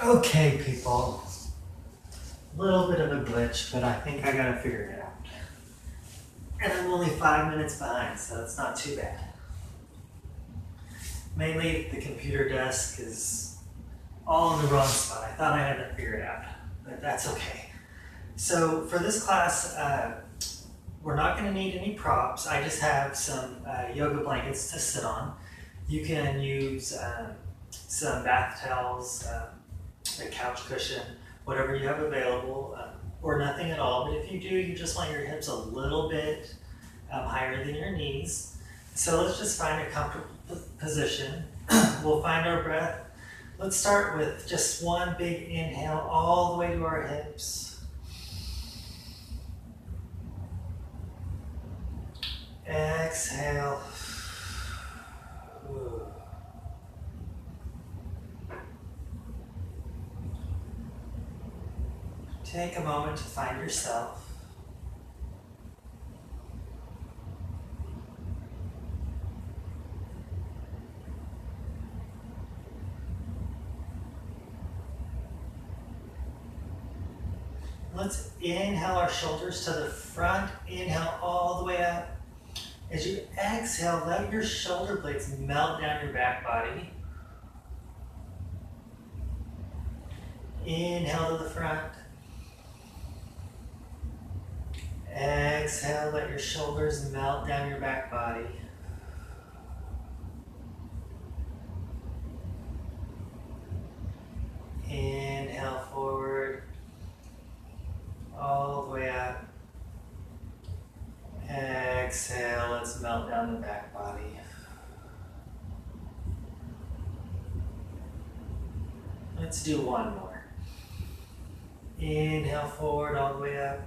Okay, people. A little bit of a glitch, but I think I got to figure it out. And I'm only 5 minutes behind, so it's not too bad. Mainly, the computer desk is all in the wrong spot. I thought I had to figure it out, but that's okay. So for this class, we're not going to need any props. I just have some yoga blankets to sit on. You can use some bath towels, a couch cushion, whatever you have available, or nothing at all. But if you do, you just want your hips a little bit higher than your knees. So let's just find a comfortable position. We'll find our breath. Let's start with just one big inhale all the way to our hips. Exhale. Take a moment to find yourself. Let's inhale our shoulders to the front. Inhale all the way up. As you exhale, let your shoulder blades melt down your back body. Inhale to the front. Exhale, let your shoulders melt down your back body. Inhale forward, all the way up. Exhale, let's melt down the back body. Let's do one more. Inhale forward, all the way up.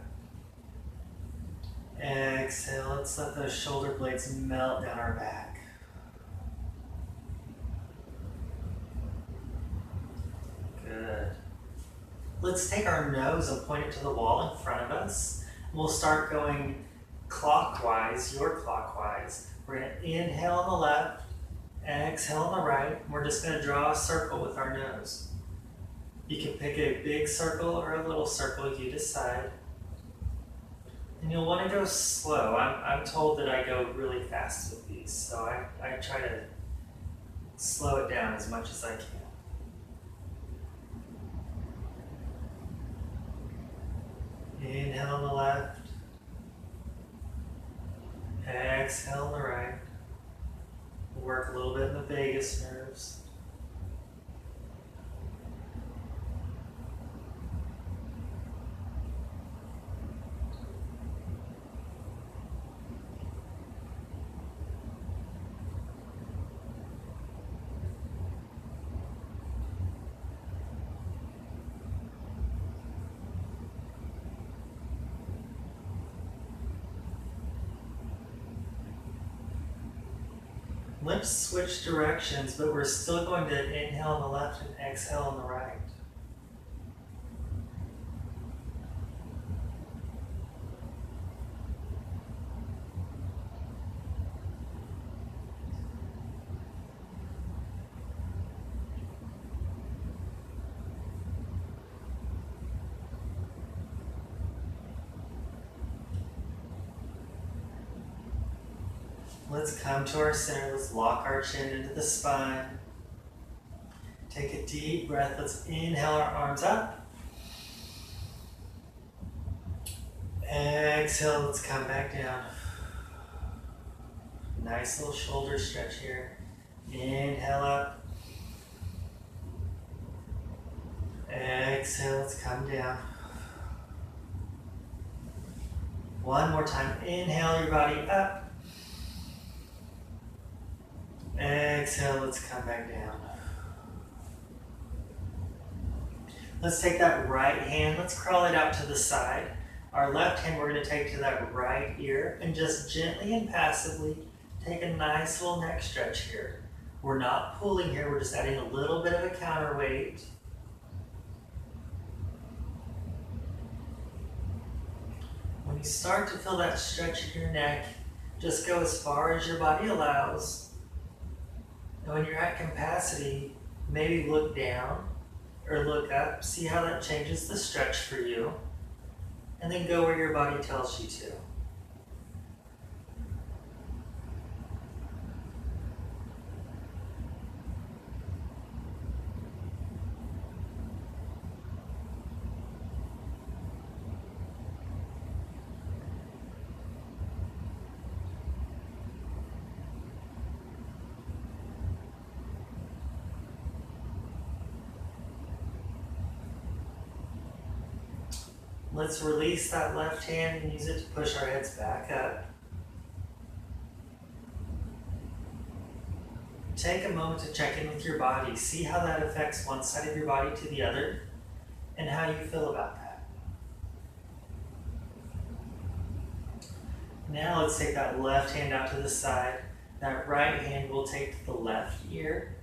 Exhale, let's let those shoulder blades melt down our back. Good. Let's take our nose and point it to the wall in front of us. We'll start going clockwise, your clockwise. We're going to inhale on the left, exhale on the right. We're just going to draw a circle with our nose. You can pick a big circle or a little circle, you decide. And you'll want to go slow. I'm told that I go really fast with these, so I try to slow it down as much as I can. Inhale on the left. Exhale on the right. We'll work a little bit in the vagus nerves. Let's switch directions, but we're still going to inhale on the left and exhale on the right. Let's come to our center. Let's lock our chin into the spine. Take a deep breath. Let's inhale our arms up. Exhale, let's come back down. Nice little shoulder stretch here. Inhale up. Exhale, let's come down. One more time. Inhale your body up. Exhale, let's come back down. Let's take that right hand, let's crawl it out to the side. Our left hand we're going to take to that right ear and just gently and passively take a nice little neck stretch here. We're not pulling here, we're just adding a little bit of a counterweight. When you start to feel that stretch in your neck, just go as far as your body allows. And when you're at capacity, maybe look down or look up, see how that changes the stretch for you, and then go where your body tells you to. Let's release that left hand and use it to push our heads back up. Take a moment to check in with your body. See how that affects one side of your body to the other and how you feel about that. Now let's take that left hand out to the side. That right hand will take to the left ear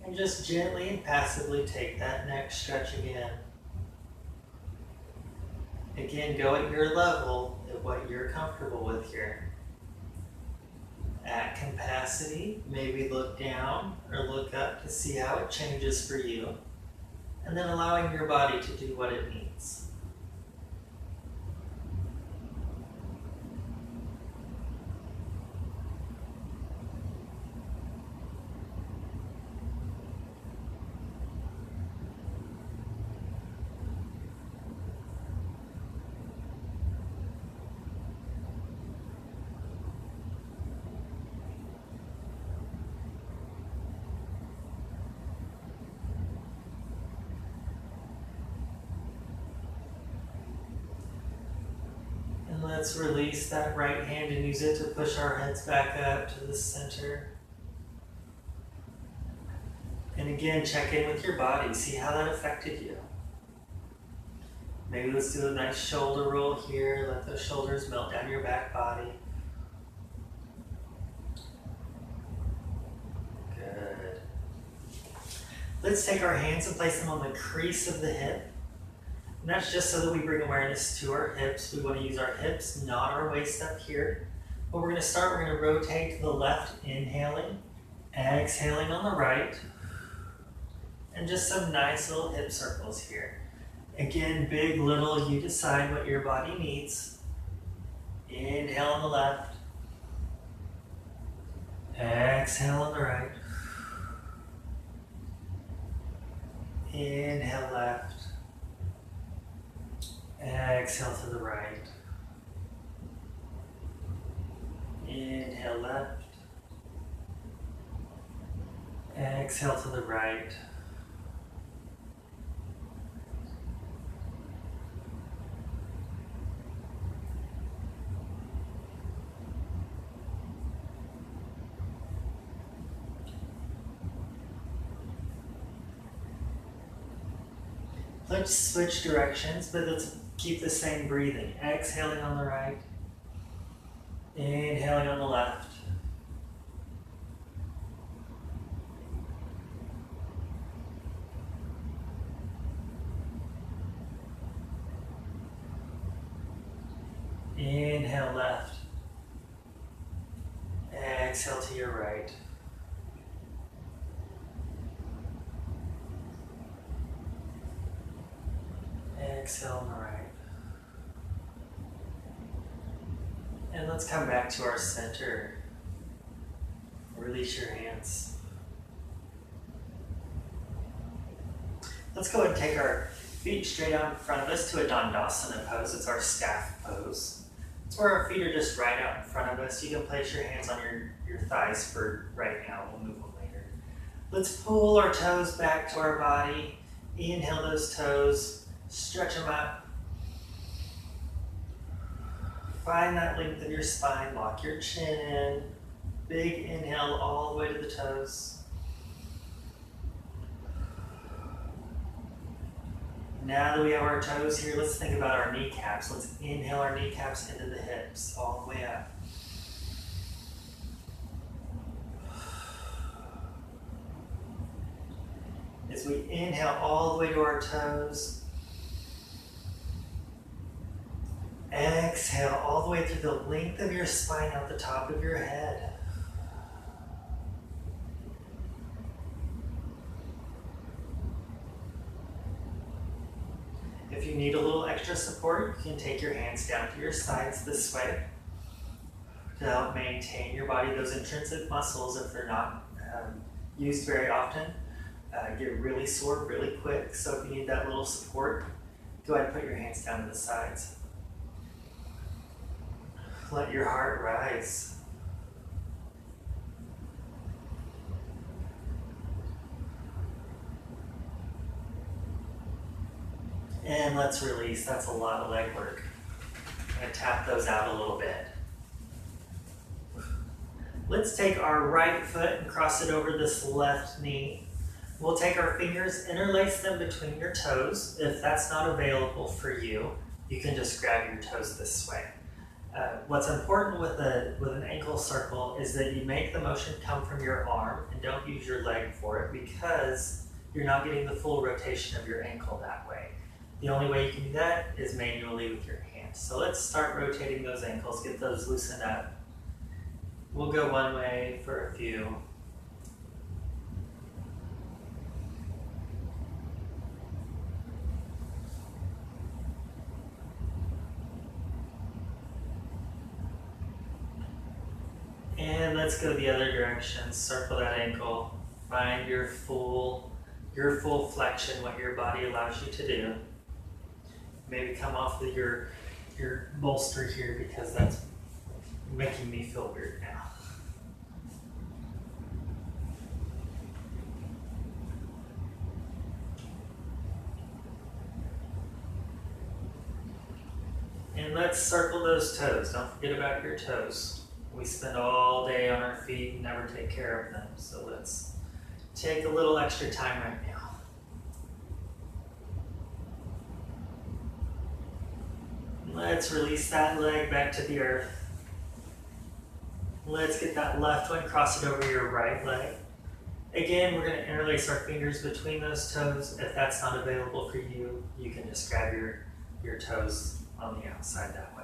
and just gently and passively take that neck stretch again. Again, go at your level, at what you're comfortable with here. At capacity, maybe look down or look up to see how it changes for you, and then allowing your body to do what it needs. Let's release that right hand and use it to push our heads back up to the center. And again, check in with your body. See how that affected you. Maybe let's do a nice shoulder roll here. Let those shoulders melt down your back body. Good. Let's take our hands and place them on the crease of the hip. And that's just so that we bring awareness to our hips. We want to use our hips, not our waist up here. But we're going to start, we're going to rotate to the left, inhaling, exhaling on the right, and just some nice little hip circles here. Again, big, little, you decide what your body needs. Inhale on the left, exhale on the right, inhale left, exhale to the right. Inhale left. Exhale to the right. Let's switch directions, but let's keep the same breathing. Exhaling on the right, inhaling on the left. Inhale left, exhale to your right. Exhale on the right. And let's come back to our center. Release your hands. Let's go ahead and take our feet straight out in front of us to a Dandasana pose. It's our staff pose. It's where our feet are just right out in front of us. You can place your hands on your thighs for right now. We'll move them later. Let's pull our toes back to our body. Inhale those toes. Stretch them up. Find that length of your spine. Lock your chin in. Big inhale all the way to the toes. Now that we have our toes here, let's think about our kneecaps. Let's inhale our kneecaps into the hips, all the way up. As we inhale all the way to our toes, exhale all the way through the length of your spine out the top of your head. If you need a little extra support, you can take your hands down to your sides this way to help maintain your body, those intrinsic muscles, if they're not used very often, get really sore really quick. So if you need that little support, go ahead and put your hands down to the sides. Let your heart rise. And let's release. That's a lot of leg work. I'm going to tap those out a little bit. Let's take our right foot and cross it over this left knee. We'll take our fingers, interlace them between your toes. If that's not available for you, you can just grab your toes this way. What's important with an ankle circle is that you make the motion come from your arm and don't use your leg for it, because you're not getting the full rotation of your ankle that way. The only way you can do that is manually with your hands. So let's start rotating those ankles, get those loosened up. We'll go one way for a few. And let's go the other direction. Circle that ankle. Find your full flexion, what your body allows you to do. Maybe come off of your bolster here, because that's making me feel weird now. And let's circle those toes. Don't forget about your toes. We spend all day on our feet and never take care of them. So let's take a little extra time right now. Let's release that leg back to the earth. Let's get that left one, cross it over your right leg. Again, we're going to interlace our fingers between those toes. If that's not available for you, you can just grab your toes on the outside that way.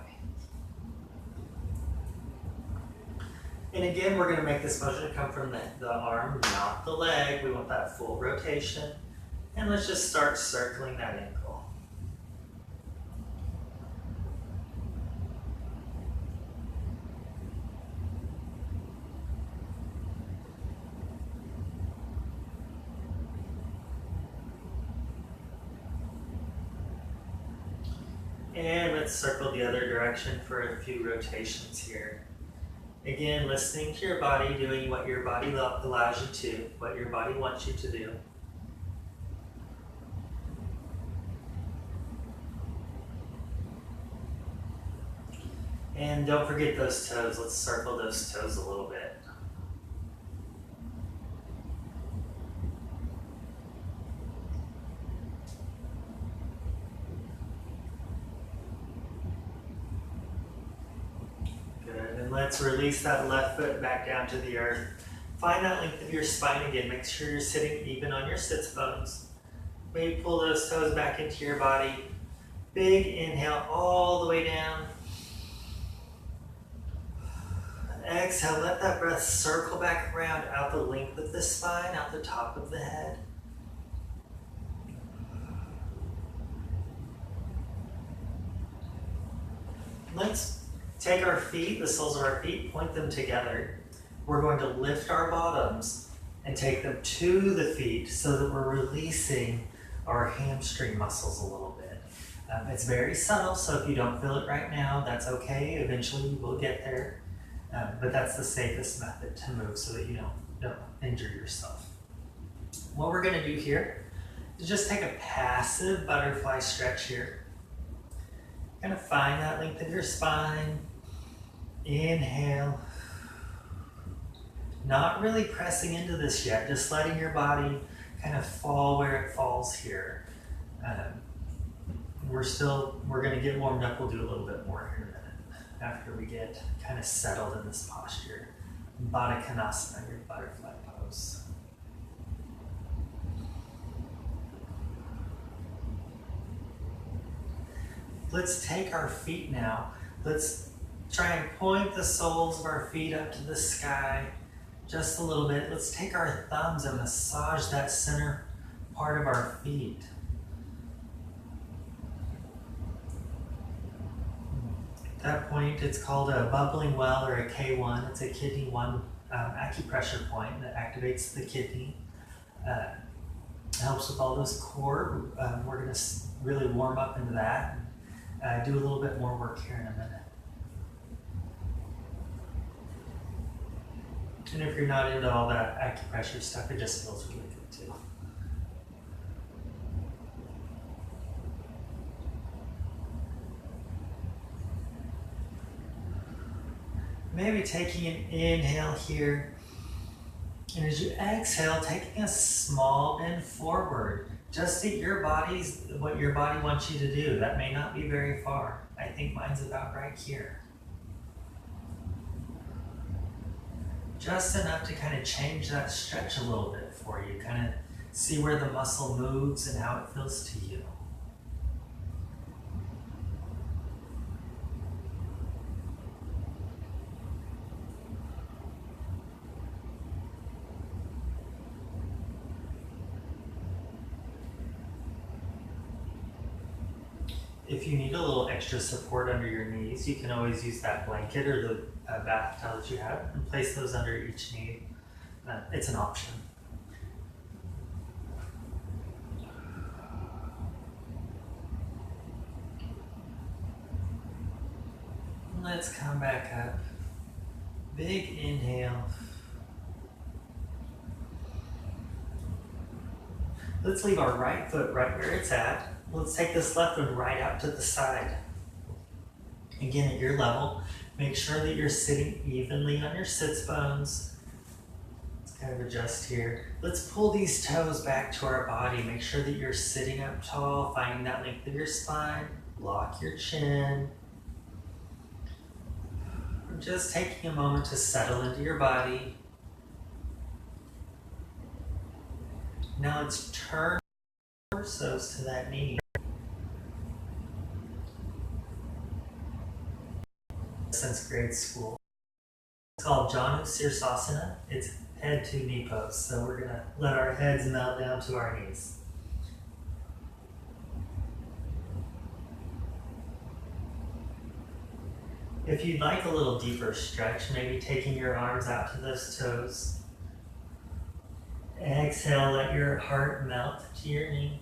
And again, we're going to make this motion come from the arm, not the leg. We want that full rotation. And let's just start circling that ankle. And let's circle the other direction for a few rotations here. Again, listening to your body, doing what your body allows you to, what your body wants you to do. And don't forget those toes. Let's circle those toes a little bit. Let's release that left foot back down to the earth. Find that length of your spine again. Make sure you're sitting even on your sits bones. Maybe pull those toes back into your body. Big inhale all the way down. Exhale, let that breath circle back around out the length of the spine, out the top of the head. Let's take our feet, the soles of our feet, point them together. We're going to lift our bottoms and take them to the feet so that we're releasing our hamstring muscles a little bit. It's very subtle, so if you don't feel it right now, that's okay. Eventually you will get there. But that's the safest method to move so that you don't injure yourself. What we're going to do here is just take a passive butterfly stretch here. Kind of find that length of your spine. Inhale. Not really pressing into this yet, just letting your body kind of fall where it falls here. We're going to get warmed up. We'll do a little bit more here in a minute after we get kind of settled in this posture. Baddha Konasana, your butterfly pose. Let's take our feet now. Let's try and point the soles of our feet up to the sky just a little bit. Let's take our thumbs and massage that center part of our feet. At that point, it's called a bubbling well or a K1. It's a kidney 1 acupressure point that activates the kidney. Helps with all those core. We're going to really warm up into that and do a little bit more work here in a minute. And if you're not into all that acupressure stuff, it just feels really good too. Maybe taking an inhale here. And as you exhale, taking a small bend forward. Just at what your body wants you to do. That may not be very far. I think mine's about right here. Just enough to kind of change that stretch a little bit for you. Kind of see where the muscle moves and how it feels to you. If you need a little extra support under your knees, you can always use that blanket or the bath towel that you have and place those under each knee. It's an option. Let's come back up. Big inhale. Let's leave our right foot right where it's at. Let's take this left one right out to the side. Again, at your level, make sure that you're sitting evenly on your sits bones. Let's kind of adjust here. Let's pull these toes back to our body. Make sure that you're sitting up tall, finding that length of your spine. Lock your chin. Just taking a moment to settle into your body. Now let's turn our torsos to that knee. Since grade school. It's called Janu Sirsasana. It's head to knee pose. So we're gonna let our heads melt down to our knees. If you'd like a little deeper stretch, maybe taking your arms out to those toes. Exhale, let your heart melt to your knee.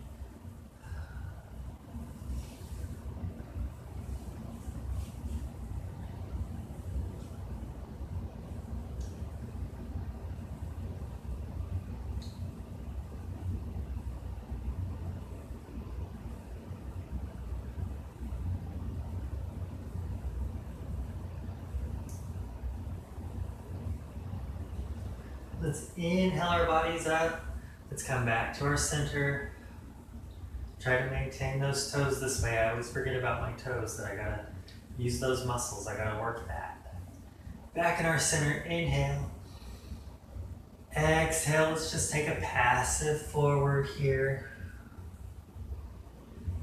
Let's inhale our bodies up. Let's come back to our center. Try to maintain those toes this way. I always forget about my toes, that I gotta use those muscles. I gotta work that. Back in our center, inhale. Exhale, let's just take a passive forward here.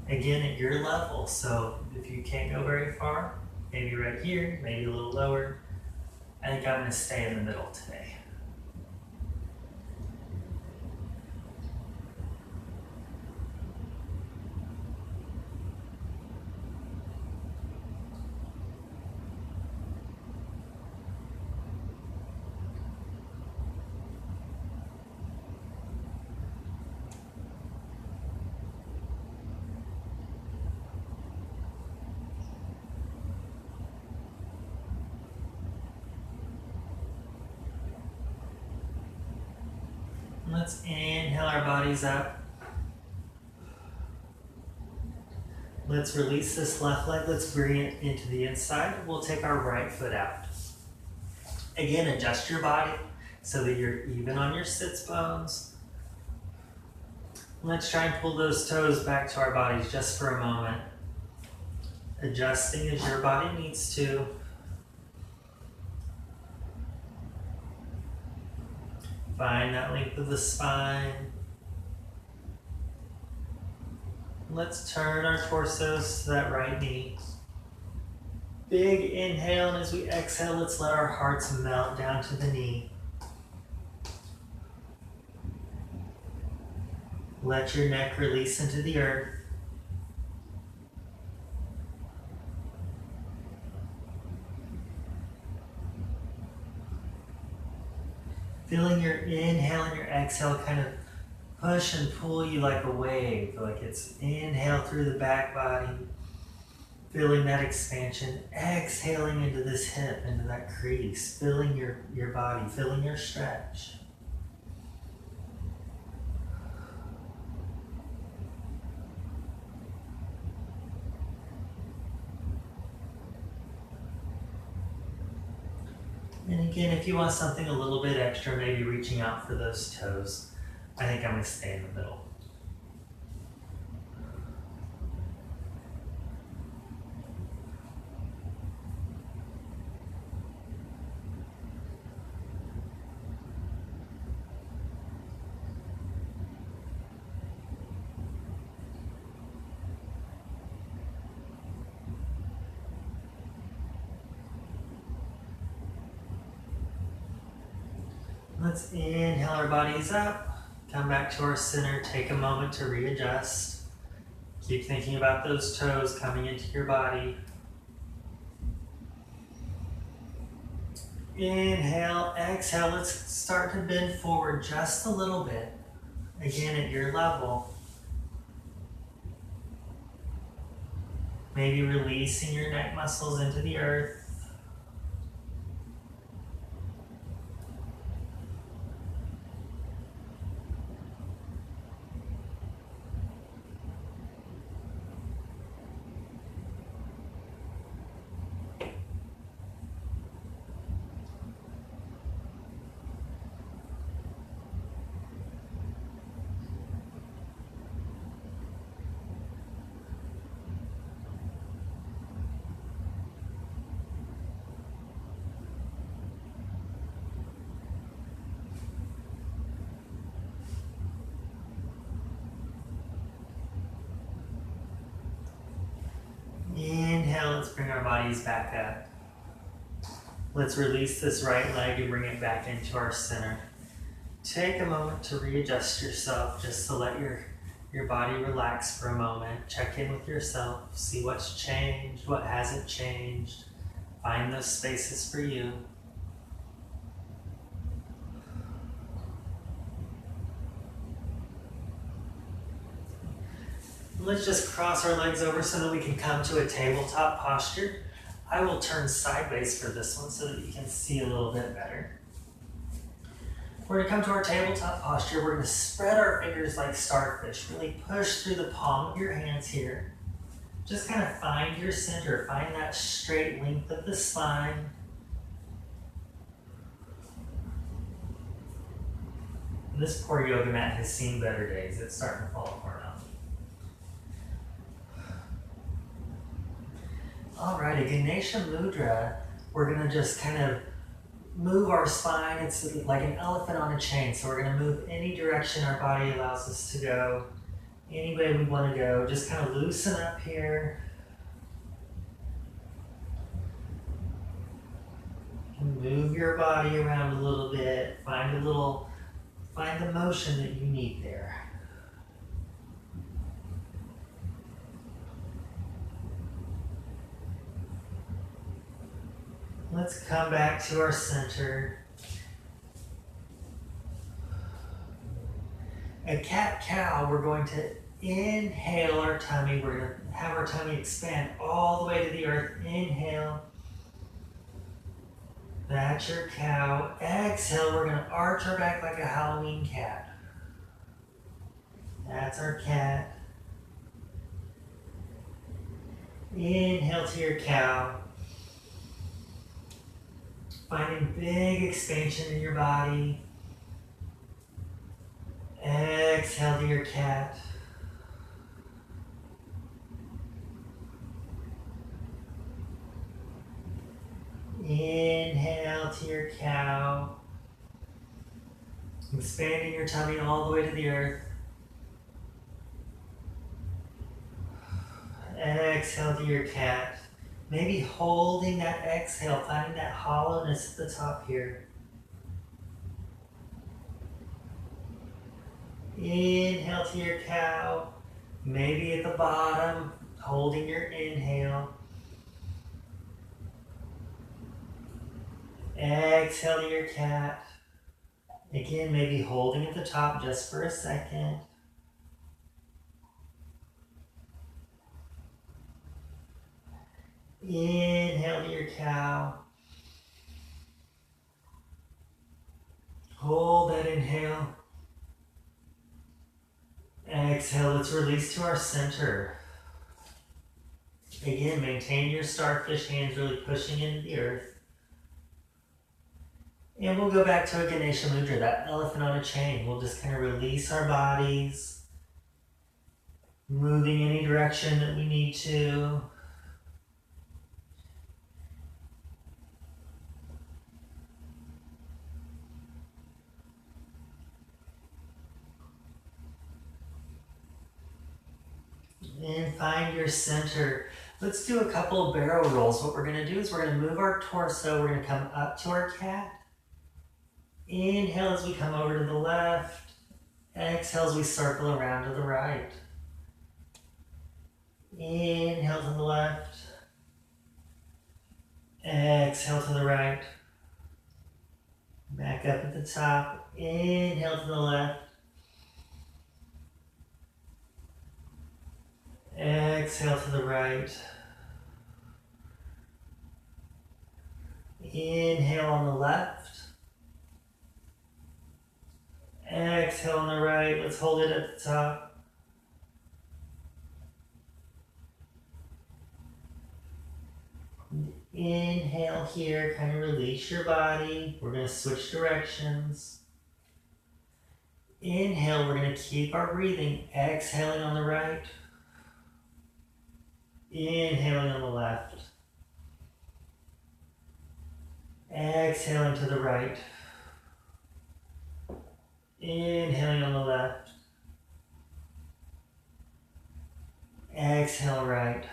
Again, at your level. So if you can't go very far, maybe right here, maybe a little lower. I think I'm gonna stay in the middle today. Let's inhale our bodies up. Let's release this left leg. Let's bring it into the inside. We'll take our right foot out. Again, adjust your body so that you're even on your sits bones. Let's try and pull those toes back to our bodies just for a moment. Adjusting as your body needs to. Find that length of the spine. Let's turn our torsos to that right knee. Big inhale, and as we exhale, let's let our hearts melt down to the knee. Let your neck release into the earth. Feeling your inhale and your exhale kind of push and pull you like a wave, like it's inhale through the back body, feeling that expansion, exhaling into this hip, into that crease, feeling your body, feeling your stretch. And again, if you want something a little bit extra, maybe reaching out for those toes, I think I'm going to stay in the middle. Let's inhale our bodies up, come back to our center, take a moment to readjust. Keep thinking about those toes coming into your body. Inhale, exhale, let's start to bend forward just a little bit. Again, at your level. Maybe releasing your neck muscles into the earth. Inhale, let's bring our bodies back up. Let's release this right leg and bring it back into our center. Take a moment to readjust yourself, just to let your body relax for a moment. Check in with yourself, see what's changed, what hasn't changed. Find those spaces for you. Let's just cross our legs over so that we can come to a tabletop posture. I will turn sideways for this one so that you can see a little bit better. We're going to come to our tabletop posture. We're going to spread our fingers like starfish. Really push through the palm of your hands here. Just kind of find your center. Find that straight length of the spine. This poor yoga mat has seen better days. It's starting to fall apart on me. Alrighty, Ganesha Mudra, we're going to just kind of move our spine. It's like an elephant on a chain. So we're going to move any direction our body allows us to go, any way we want to go. Just kind of loosen up here. And move your body around a little bit. Find the motion that you need there. Let's come back to our center. A cat-cow, we're going to inhale our tummy. We're going to have our tummy expand all the way to the earth. Inhale. That's your cow. Exhale, we're going to arch our back like a Halloween cat. That's our cat. Inhale to your cow. Finding big expansion in your body. Exhale to your cat. Inhale to your cow. Expanding your tummy all the way to the earth. Exhale to your cat. Maybe holding that exhale, finding that hollowness at the top here. Inhale to your cow. Maybe at the bottom, holding your inhale. Exhale to your cat. Again, maybe holding at the top just for a second. Inhale to your cow. Hold that inhale. Exhale, let's release to our center. Again, maintain your starfish hands really pushing into the earth. And we'll go back to a Ganesha Mudra, that elephant on a chain. We'll just kind of release our bodies, moving any direction that we need to. And find your center. Let's do a couple of barrel rolls. What we're going to do is we're going to move our torso. We're going to come up to our cat. Inhale as we come over to the left. Exhale as we circle around to the right. Inhale to the left. Exhale to the right. Back up at the top. Inhale to the left. Exhale to the right. Inhale on the left. Exhale on the right. Let's hold it at the top. Inhale here, kind of release your body. We're going to switch directions. Inhale, we're going to keep our breathing. Exhaling on the right. Inhaling on the left. Exhaling to the right. Inhaling on the left. Exhale right.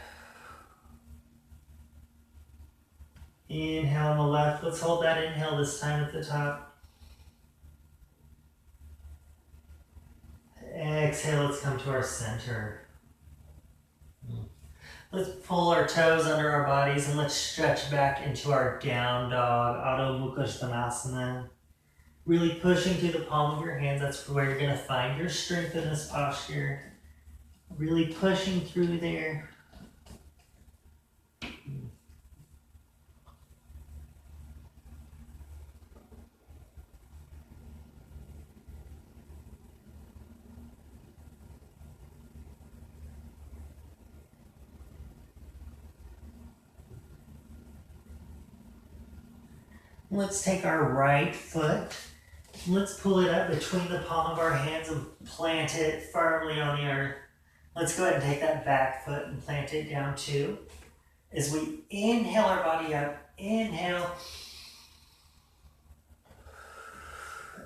Inhale on the left. Let's hold that inhale this time at the top. Exhale, let's come to our center. Let's pull our toes under our bodies and let's stretch back into our down dog, Adho Mukha Svanasana. Really pushing through the palm of your hands. That's where you're going to find your strength in this posture. Really pushing through there. Let's take our right foot. Let's pull it up between the palm of our hands and plant it firmly on the earth. Let's go ahead and take that back foot and plant it down too. As we inhale our body up, inhale.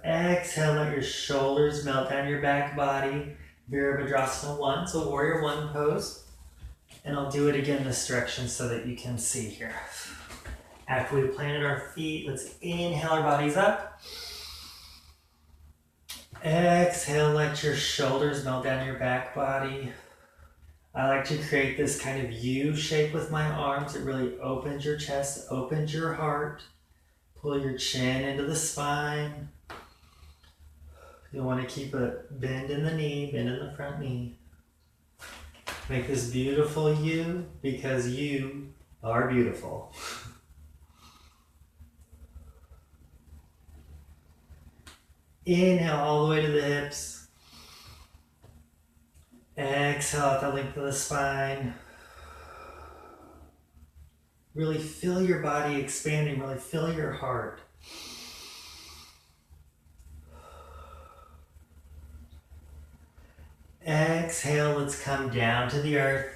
Exhale, let your shoulders melt down your back body. Virabhadrasana 1, so warrior 1 pose. And I'll do it again this direction so that you can see here. After we planted our feet, let's inhale our bodies up. Exhale, let your shoulders melt down your back body. I like to create this kind of U shape with my arms. It really opens your chest, opens your heart. Pull your chin into the spine. You'll want to keep a bend in the knee, bend in the front knee. Make this beautiful U because you are beautiful. Inhale all the way to the hips. Exhale out the length of the spine. Really feel your body expanding, really feel your heart. Exhale, let's come down to the earth.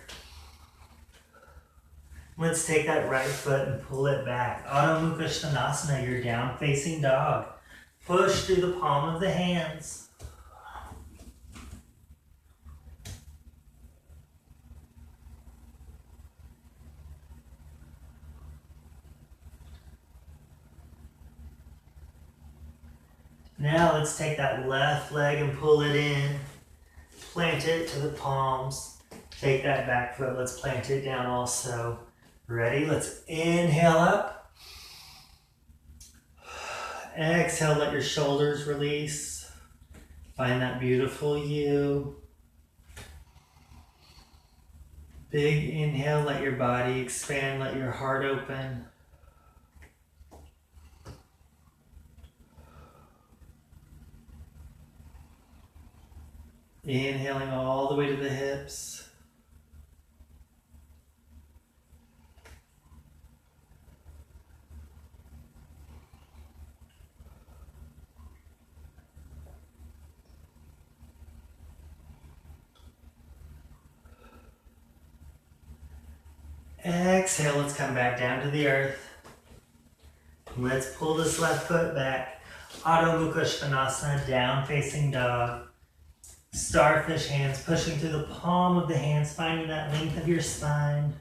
Let's take that right foot and pull it back. Adho Mukha Svanasana, your down facing dog. Push through the palm of the hands. Now let's take that left leg and pull it in. Plant it to the palms. Take that back foot, let's plant it down also. Ready? Let's inhale up. Exhale, let your shoulders release. Find that beautiful you. Big inhale, let your body expand, let your heart open. Inhaling all the way to the hips. Exhale, let's come back down to the earth. Let's pull this left foot back. Adho Mukha Svanasana, down facing dog. Starfish hands, pushing through the palm of the hands, finding that length of your spine.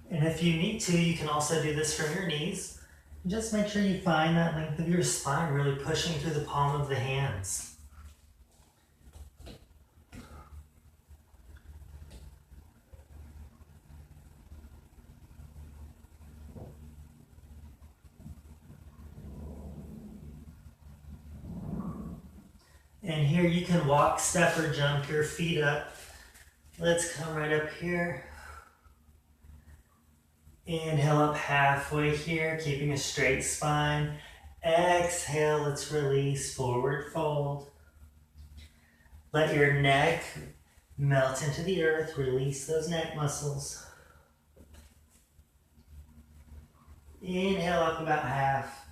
And if you need to, you can also do this from your knees. Just make sure you find that length of your spine, really pushing through the palm of the hands. And here you can walk, step, or jump your feet up. Let's come right up here. Inhale up halfway here, keeping a straight spine. Exhale, let's release, forward fold. Let your neck melt into the earth, release those neck muscles. Inhale up about half.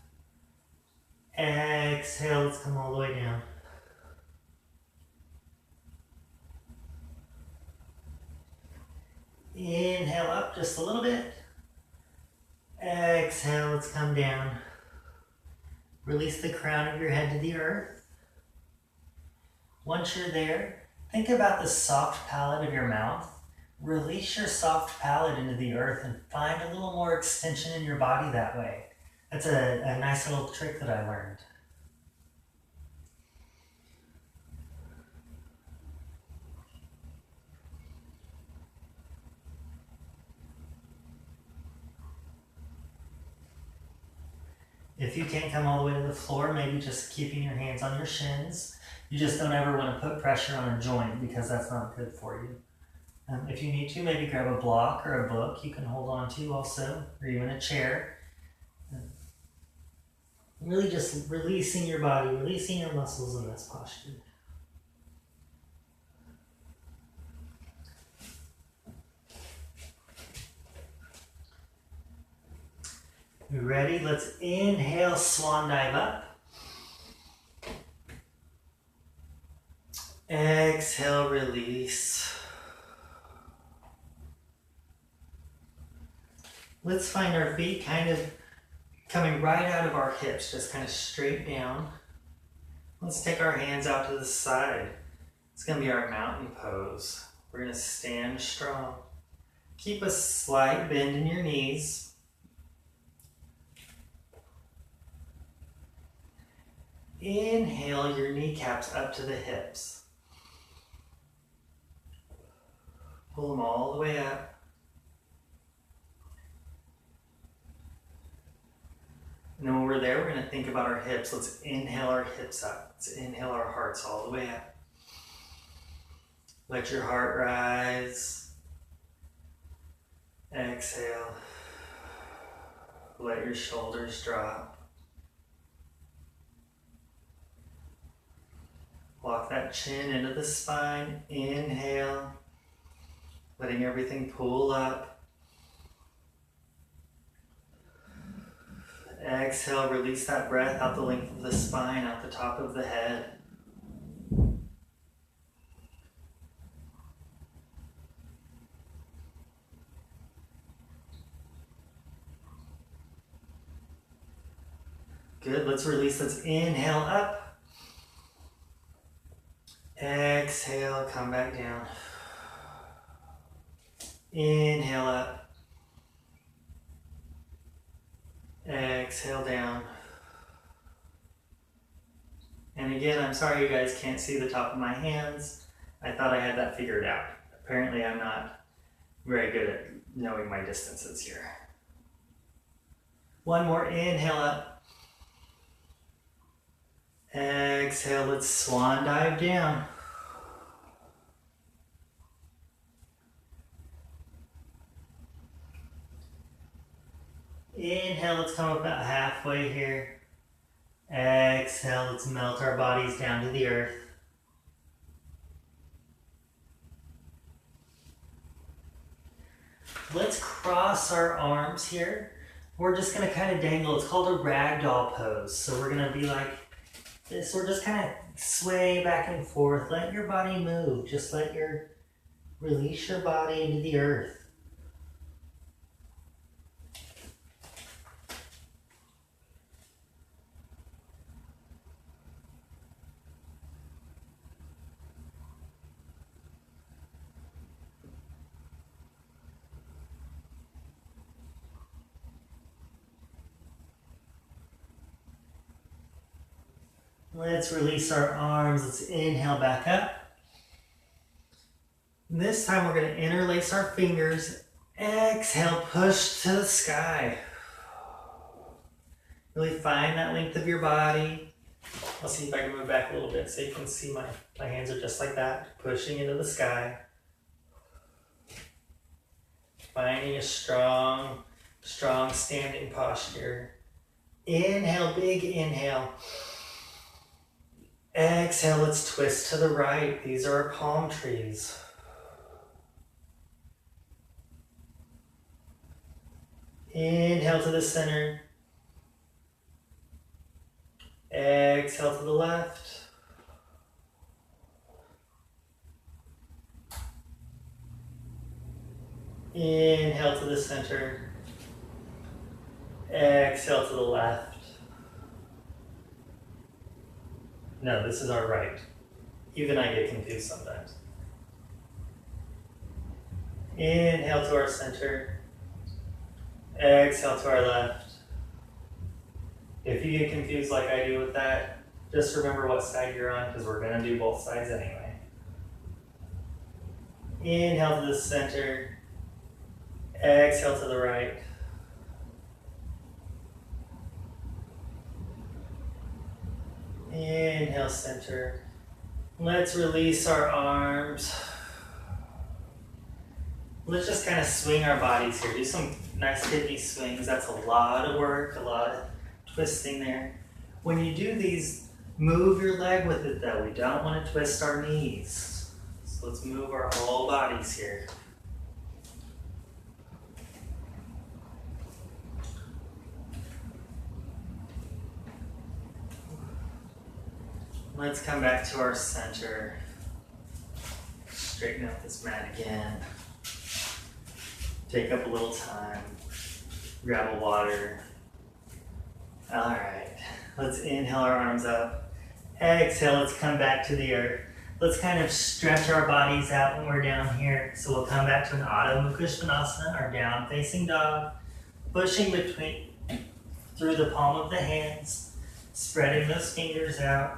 Exhale, let's come all the way down. Inhale up just a little bit. Exhale, let's come down. Release the crown of your head to the earth. Once you're there, think about the soft palate of your mouth. Release your soft palate into the earth and find a little more extension in your body that way. That's a nice little trick that I learned. If you can't come all the way to the floor, maybe just keeping your hands on your shins. You just don't ever want to put pressure on a joint because that's not good for you. If you need to, maybe grab a block or a book you can hold on to also, or even a chair. Really just releasing your body, releasing your muscles in this posture. You ready? Let's inhale, swan dive up. Exhale, release. Let's find our feet kind of coming right out of our hips, just kind of straight down. Let's take our hands out to the side. It's going to be our mountain pose. We're going to stand strong. Keep a slight bend in your knees. Inhale your kneecaps up to the hips. Pull them all the way up. And then when we're there, we're going to think about our hips. Let's inhale our hips up. Let's inhale our hearts all the way up. Let your heart rise. Exhale. Let your shoulders drop. Walk that chin into the spine. Inhale. Letting everything pull up. Exhale, release that breath out the length of the spine, out the top of the head. Good, let's release. Let's inhale up. Exhale, come back down. Inhale up. Exhale down. And again, I'm sorry you guys can't see the top of my hands. I thought I had that figured out. Apparently I'm not. very good at knowing my distances here. One more inhale up. Exhale, let's swan dive down. Inhale, let's come about halfway here. Exhale, let's melt our bodies down to the earth. Let's cross our arms here. We're just going to kind of dangle. It's called a ragdoll pose. So we're going to be like this. We're just kind of sway back and forth. Let your body move. Just release your body into the earth. Let's release our arms. Let's inhale back up. This time we're going to interlace our fingers. Exhale, push to the sky. Really find that length of your body. I'll see if I can move back a little bit so you can see my hands are just like that, pushing into the sky. Finding a strong standing posture. Inhale, big inhale. Exhale, let's twist to the right. These are our palm trees. Inhale to the center. Exhale to the left. Inhale to the center. Exhale to the left. No, this is our right. Even I get confused sometimes. Inhale to our center. Exhale to our left. If you get confused like I do with that, just remember what side you're on because we're going to do both sides anyway. Inhale to the center. Exhale to the right. Inhale, center. Let's release our arms. Let's just kind of swing our bodies here. Do some nice kidney swings. That's a lot of work, a lot of twisting there. When you do these, move your leg with it though. We don't want to twist our knees. So let's move our whole bodies here. Let's come back to our center. Straighten out this mat again. Take up a little time. Grab a water. All right. Let's inhale our arms up. Exhale, let's come back to the earth. Let's kind of stretch our bodies out when we're down here. So we'll come back to an Adho Mukha Svanasana, our down facing dog. Pushing through the palm of the hands. Spreading those fingers out.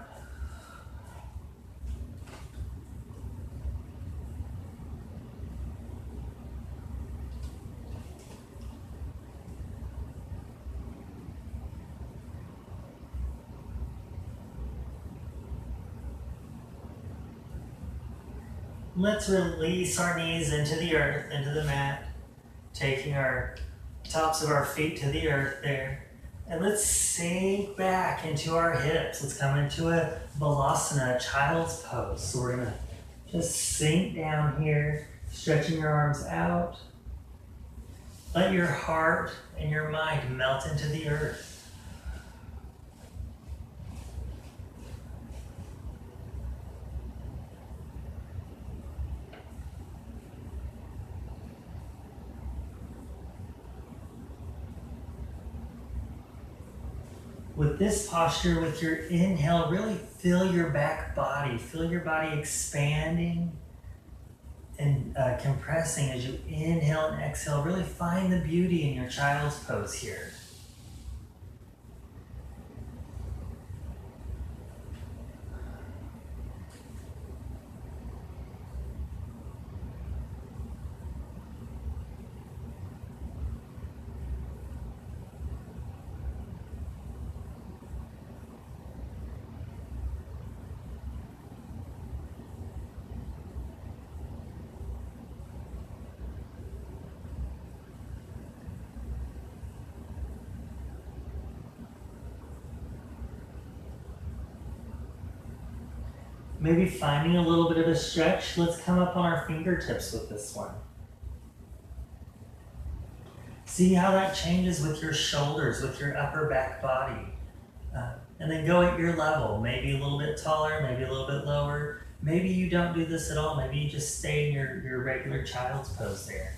Let's release our knees into the earth, into the mat, taking our tops of our feet to the earth there. And let's sink back into our hips. Let's come into a Balasana, a child's pose. So we're gonna just sink down here, stretching your arms out. Let your heart and your mind melt into the earth. With this posture, with your inhale, really feel your back body. Feel your body expanding and compressing as you inhale and exhale. Really find the beauty in your child's pose here. Maybe finding a little bit of a stretch. Let's come up on our fingertips with this one. See how that changes with your shoulders, with your upper back body. And then go at your level, maybe a little bit taller, maybe a little bit lower. Maybe you don't do this at all. Maybe you just stay in your regular child's pose there.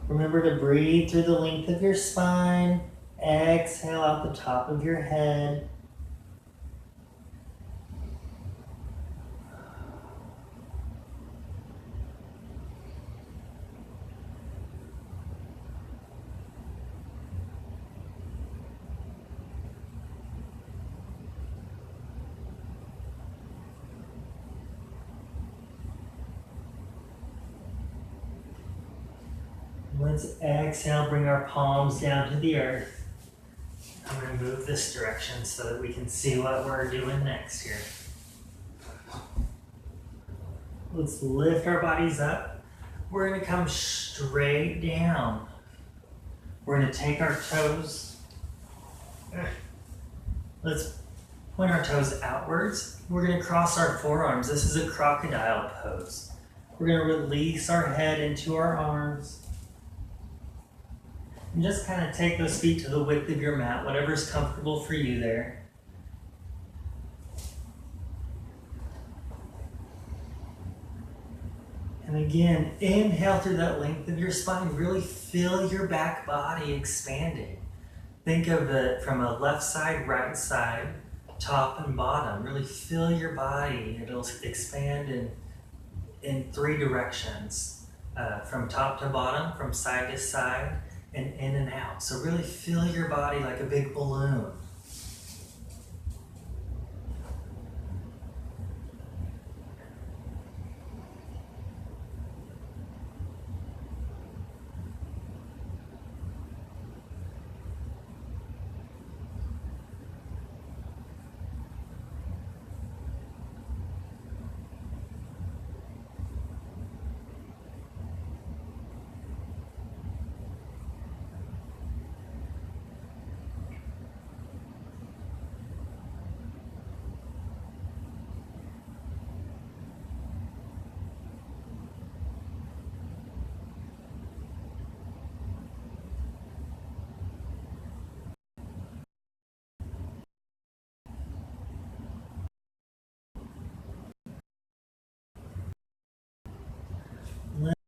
Remember to breathe through the length of your spine. Exhale out the top of your head. Let's exhale, bring our palms down to the earth. I'm going to move this direction so that we can see what we're doing next here. Let's lift our bodies up. We're going to come straight down. We're going to take our toes. Let's point our toes outwards. We're going to cross our forearms. This is a crocodile pose. We're going to release our head into our arms. And just kind of take those feet to the width of your mat, whatever's comfortable for you there. And again, inhale through that length of your spine. Really feel your back body expanding. Think of it from a left side, right side, top and bottom. Really feel your body. It'll expand in 3 directions, from top to bottom, from side to side, and in and out. So really feel your body like a big balloon.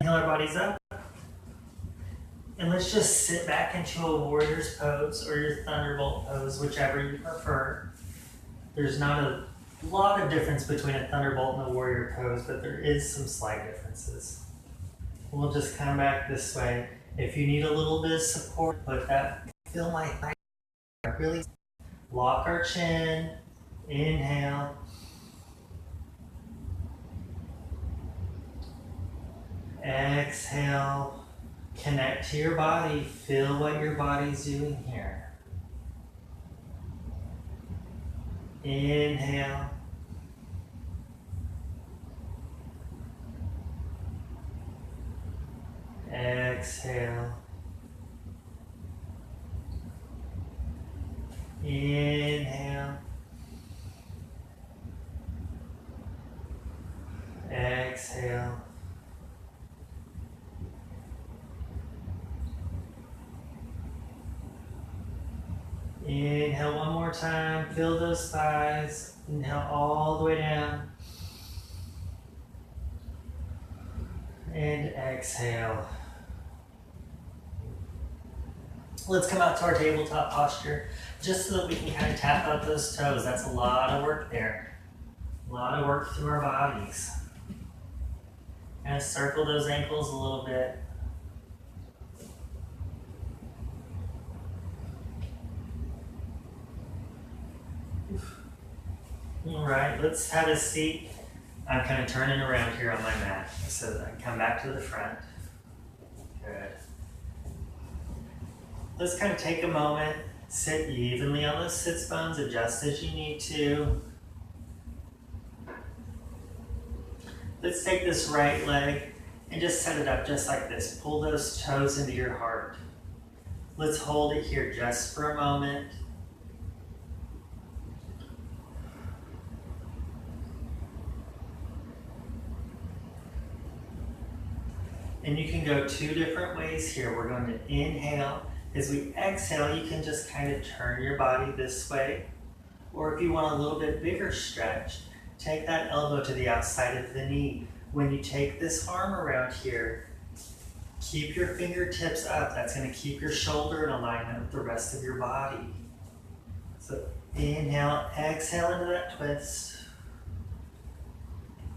Inhale our bodies up. And let's just sit back into a warrior's pose or your thunderbolt pose, whichever you prefer. There's not a lot of difference between a thunderbolt and a warrior pose, but there is some slight differences. We'll just come back this way. If you need a little bit of support, put that, feel my thigh. Really lock our chin. Inhale. Exhale. Connect to your body. Feel what your body's doing here. Inhale. Exhale. Inhale. Exhale. Inhale one more time. Feel those thighs. Inhale all the way down. And exhale. Let's come out to our tabletop posture just so that we can kind of tap out those toes. That's a lot of work there. A lot of work through our bodies. Kind of circle those ankles a little bit. All right, let's have a seat. I'm kind of turning around here on my mat so that I can come back to the front. Good. Let's kind of take a moment, sit evenly on those sits bones, adjust as you need to. Let's take this right leg and just set it up just like this. Pull those toes into your heart. Let's hold it here just for a moment. And you can go two different ways here. We're going to inhale. As we exhale, you can just kind of turn your body this way. Or if you want a little bit bigger stretch, take that elbow to the outside of the knee. When you take this arm around here, keep your fingertips up. That's going to keep your shoulder in alignment with the rest of your body. So inhale, exhale into that twist.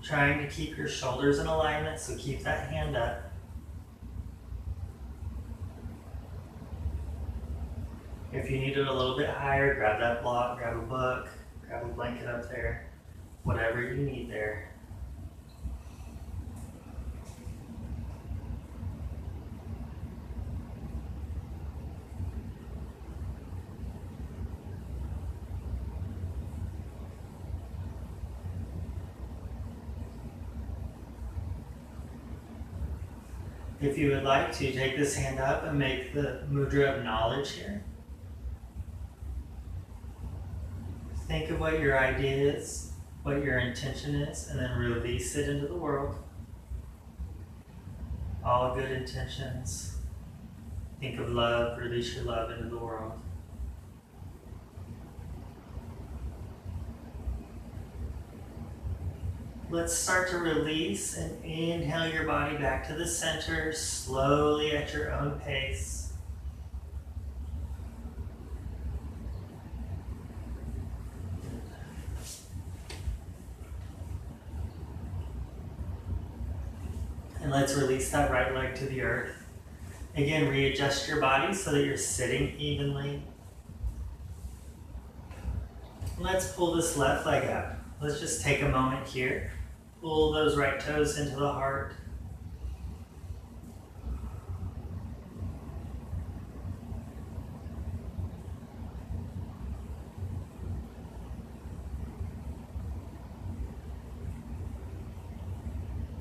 Trying to keep your shoulders in alignment, so keep that hand up. If you need it a little bit higher, grab that block, grab a book, grab a blanket up there, whatever you need there. If you would like to, take this hand up and make the mudra of knowledge here. Think of what your idea is, what your intention is, and then release it into the world. All good intentions. Think of love, release your love into the world. Let's start to release and inhale your body back to the center, slowly at your own pace. And let's release that right leg to the earth. Again, readjust your body so that you're sitting evenly. Let's pull this left leg up. Let's just take a moment here. Pull those right toes into the heart.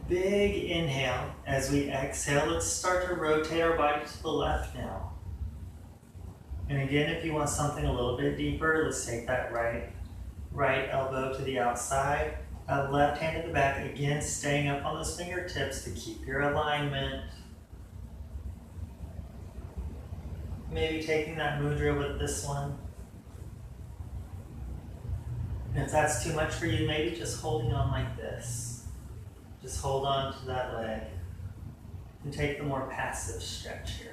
Big inhale. As we exhale, let's start to rotate our body to the left now. And again, if you want something a little bit deeper, let's take that right elbow to the outside. Left hand at the back, again staying up on those fingertips to keep your alignment. Maybe taking that mudra with this one. And if that's too much for you, maybe just holding on like this. Just hold on to that leg and take the more passive stretch here.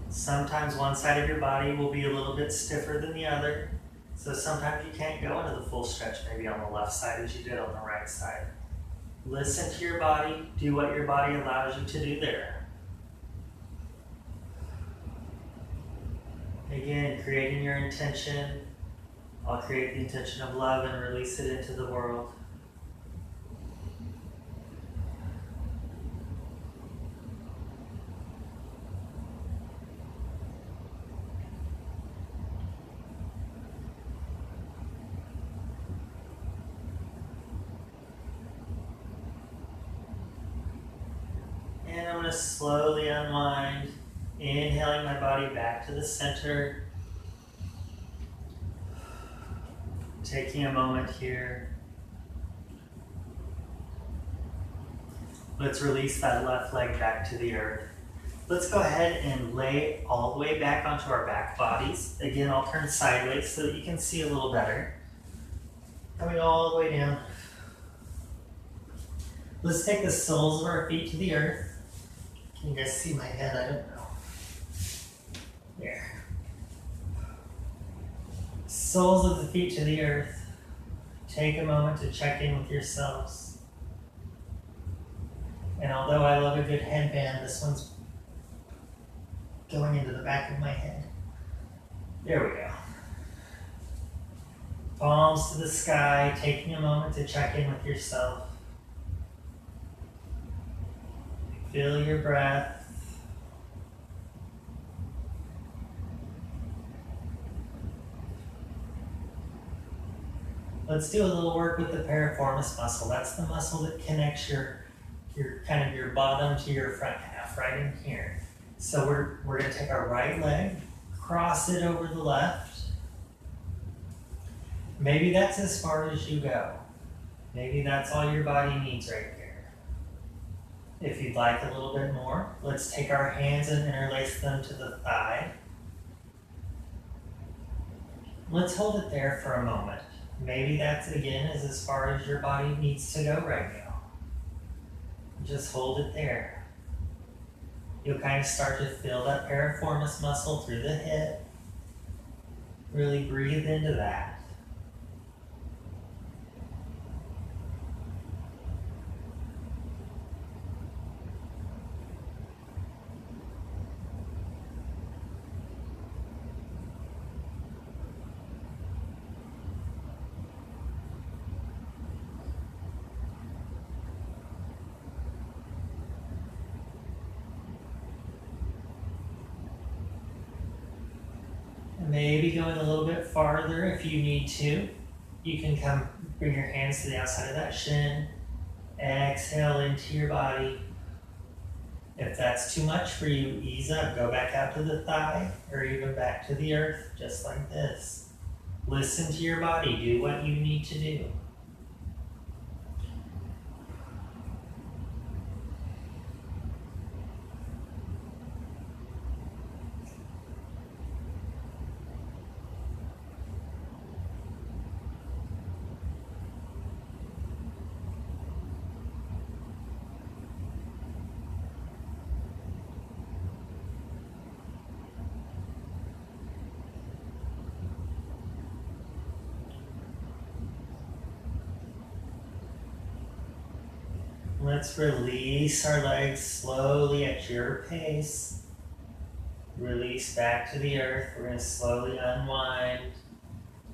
Sometimes one side of your body will be a little bit stiffer than the other. So sometimes you can't go into the full stretch maybe on the left side as you did on the right side. Listen to your body, do what your body allows you to do there. Again, creating your intention. I'll create the intention of love and release it into the world. And I'm going to slowly unwind. Inhaling my body back to the center. Taking a moment here. Let's release that left leg back to the earth. Let's go ahead and lay all the way back onto our back bodies. Again, I'll turn sideways so that you can see a little better. Coming all the way down. Let's take the soles of our feet to the earth. Can you guys see my head? I don't know. There. Soles of the feet to the earth. Take a moment to check in with yourselves. And although I love a good headband, this one's going into the back of my head. There we go. Palms to the sky, taking a moment to check in with yourself. Feel your breath. Let's do a little work with the piriformis muscle. That's the muscle that connects your kind of your bottom to your front half, right in here. So we're gonna take our right leg, cross it over the left. Maybe that's as far as you go. Maybe that's all your body needs right there. If you'd like a little bit more, let's take our hands and interlace them to the thigh. Let's hold it there for a moment. Maybe that's again is as far as your body needs to go right now. Just hold it there. You'll kind of start to feel that piriformis muscle through the hip. Really breathe into that. Maybe going a little bit farther if you need to. You can bring your hands to the outside of that shin. Exhale into your body. If that's too much for you, ease up. Go back out to the thigh or even back to the earth, just like this. Listen to your body. Do what you need to do. Let's release our legs slowly at your pace. Release back to the earth. We're going to slowly unwind.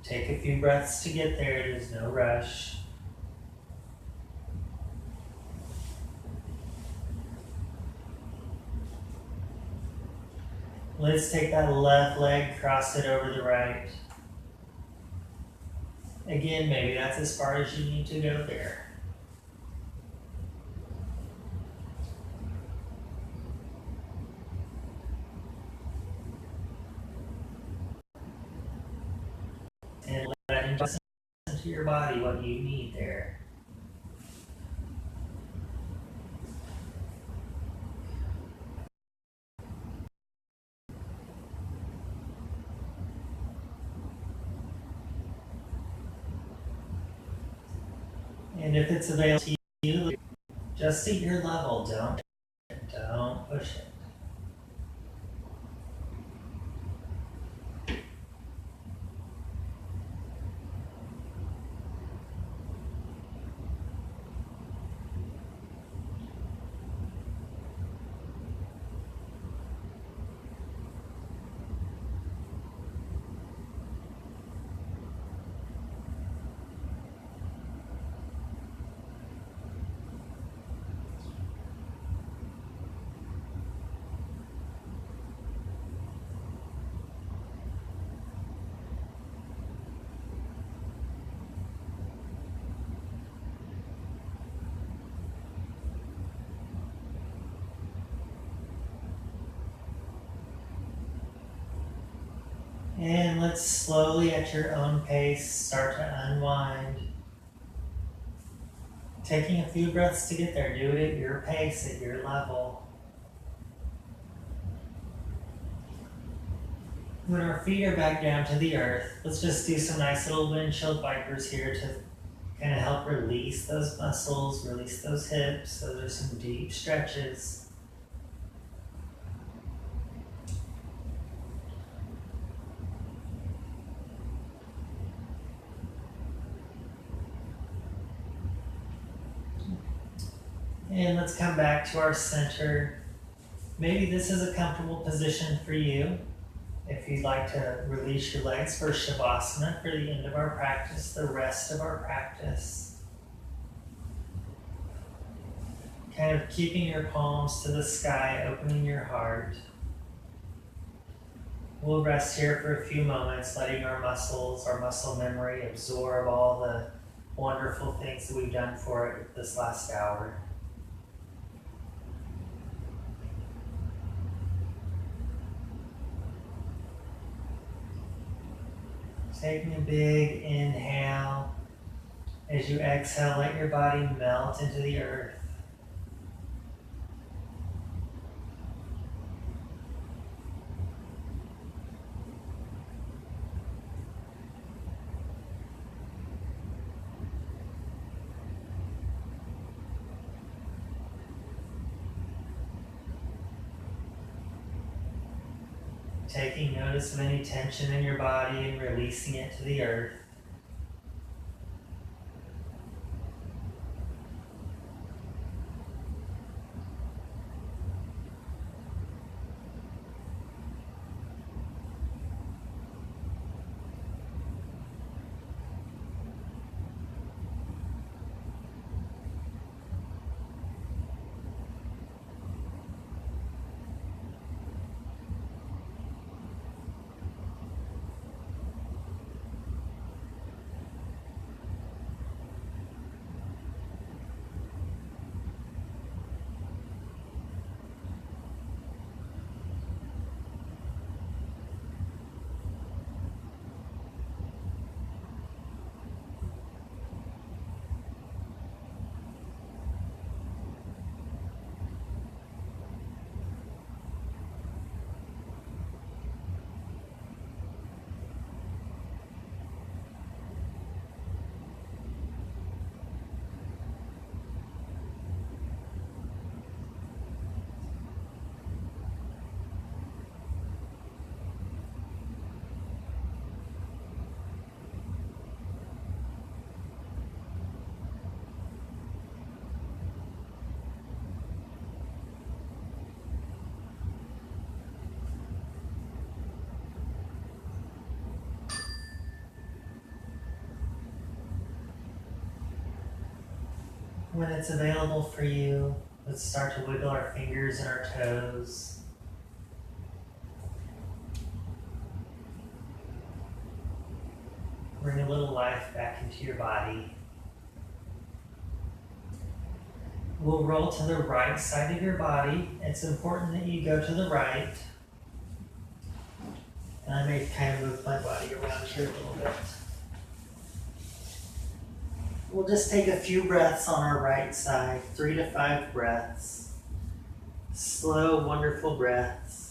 Take a few breaths to get there. There's no rush. Let's take that left leg, cross it over the right. Again, maybe that's as far as you need to go there. And letting listen to your body what you need there. And if it's available to you, just at your level. Don't push it. And let's slowly, at your own pace, start to unwind. Taking a few breaths to get there. Do it at your pace, at your level. When our feet are back down to the earth, let's just do some nice little windshield wipers here to kind of help release those muscles, release those hips. Those are some deep stretches. And let's come back to our center. Maybe this is a comfortable position for you. If you'd like to release your legs for Shavasana for the end of our practice, the rest of our practice. Kind of keeping your palms to the sky, opening your heart. We'll rest here for a few moments, letting our muscles, our muscle memory absorb all the wonderful things that we've done for it this last hour. Taking a big inhale. As you exhale, let your body melt into the earth. Taking notice of any tension in your body and releasing it to the earth. When it's available for you, let's start to wiggle our fingers and our toes. Bring a little life back into your body. We'll roll to the right side of your body. It's important that you go to the right. And I may kind of move my body around here a little bit. We'll just take a few breaths on our right side, 3 to 5 breaths. Slow, wonderful breaths.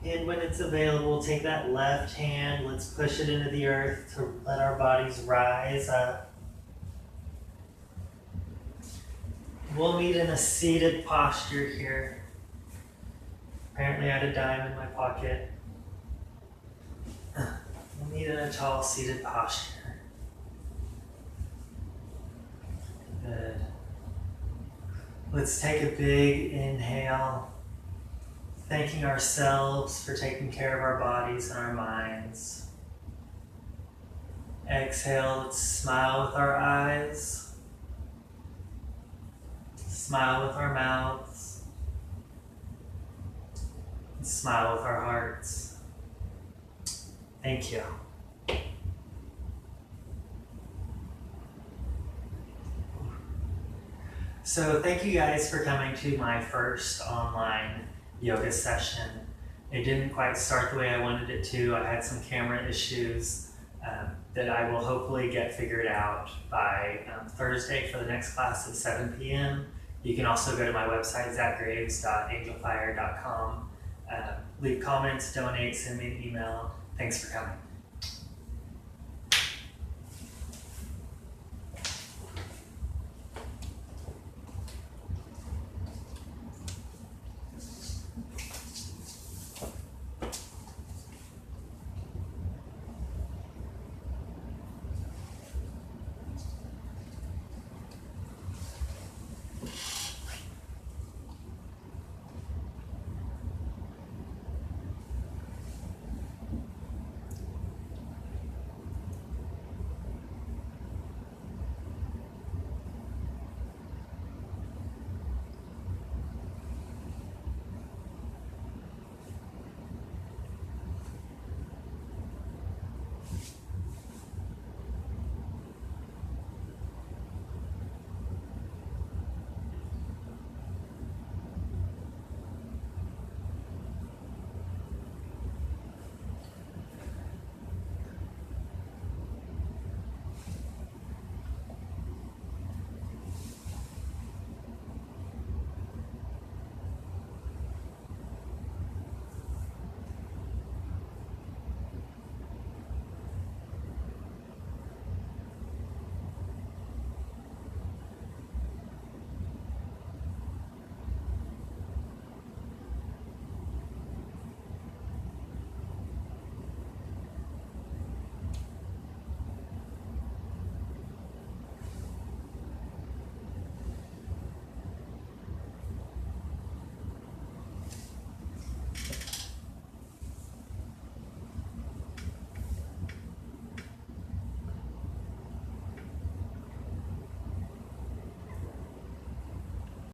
And when it's available, take that left hand, let's push it into the earth to let our bodies rise up. We'll meet in a seated posture here. Apparently I had a dime in my pocket. We'll meet in a tall seated posture. Good. Let's take a big inhale. Thanking ourselves for taking care of our bodies and our minds. Exhale, let's smile with our eyes. Smile with our mouths. And smile with our hearts. Thank you. So thank you guys for coming to my first online yoga session. It didn't quite start the way I wanted it to. I had some camera issues that I will hopefully get figured out by Thursday for the next class at 7 p.m. You can also go to my website, zackgraves.angelfire.com. Leave comments, donate, send me an email. Thanks for coming.